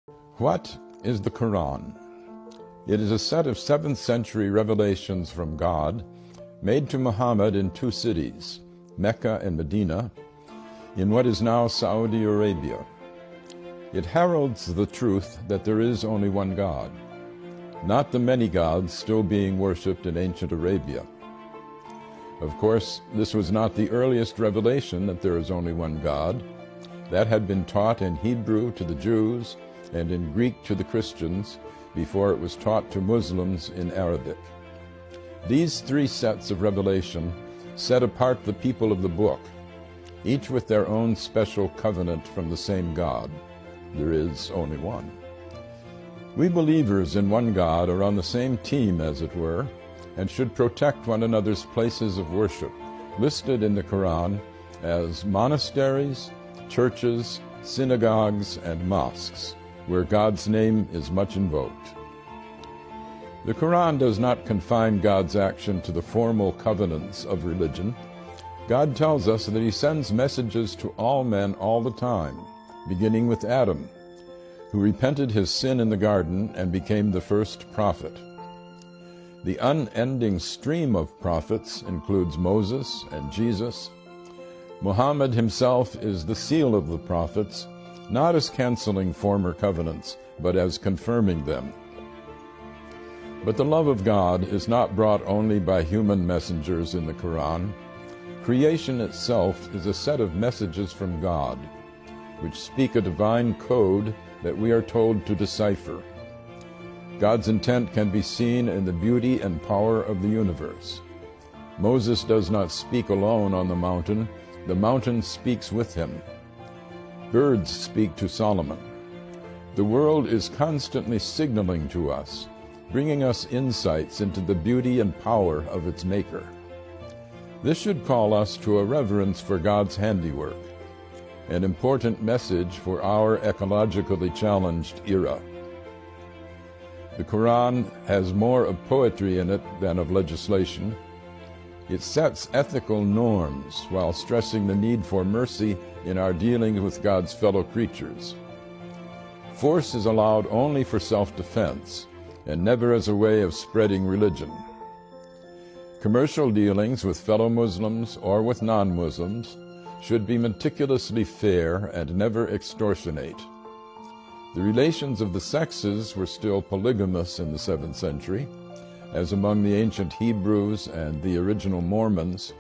What is the Quran? It is a set of 7th century revelations from God made to Muhammad in 2 cities, Mecca and Medina, in what is now Saudi Arabia. It heralds the truth that there is only one God, not the many gods still being worshipped in ancient Arabia. Of course, this was not the earliest revelation that there is only one God. That had been taught in Hebrew to the Jews and in Greek to the Christians before it was taught to Muslims in Arabic. These 3 sets of revelation set apart the people of the book, each with their own special covenant from the same God. There is only one. We believers in one God are on the same team, as it were, and should protect one another's places of worship, listed in the Quran as monasteries, churches, synagogues, and mosques, where God's name is much invoked. The Quran does not confine God's action to the formal covenants of religion. God tells us that He sends messages to all men all the time, beginning with Adam, who repented his sin in the garden and became the first prophet. The unending stream of prophets includes Moses and Jesus. Muhammad himself is the seal of the prophets, not as canceling former covenants, but as confirming them. But the love of God is not brought only by human messengers in the Quran. Creation itself is a set of messages from God, which speak a divine code that we are told to decipher. God's intent can be seen in the beauty and power of the universe. Moses does not speak alone on the mountain speaks with him. Birds speak to Solomon. The world is constantly signaling to us, bringing us insights into the beauty and power of its maker. This should call us to a reverence for God's handiwork, an important message for our ecologically challenged era. The Quran has more of poetry in it than of legislation. It sets ethical norms while stressing the need for mercy in our dealings with God's fellow creatures. Force is allowed only for self-defense and never as a way of spreading religion. Commercial dealings with fellow Muslims or with non-Muslims should be meticulously fair and never extortionate. The relations of the sexes were still polygamous in the 7th century, as among the ancient Hebrews and the original Mormons,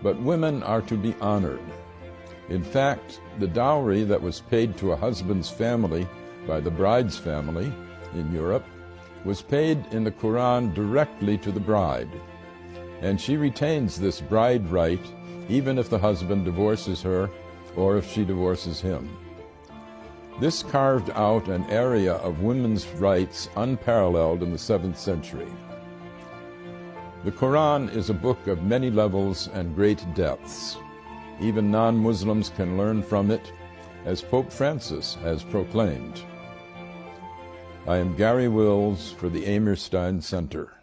but women are to be honored. In fact, the dowry that was paid to a husband's family by the bride's family in Europe was paid in the Quran directly to the bride, and she retains this bride right even if the husband divorces her or if she divorces him. This carved out an area of women's rights unparalleled in the 7th century. The Quran is a book of many levels and great depths. Even non-Muslims can learn from it, as Pope Francis has proclaimed. I am Gary Wills for the Amir Stein Center.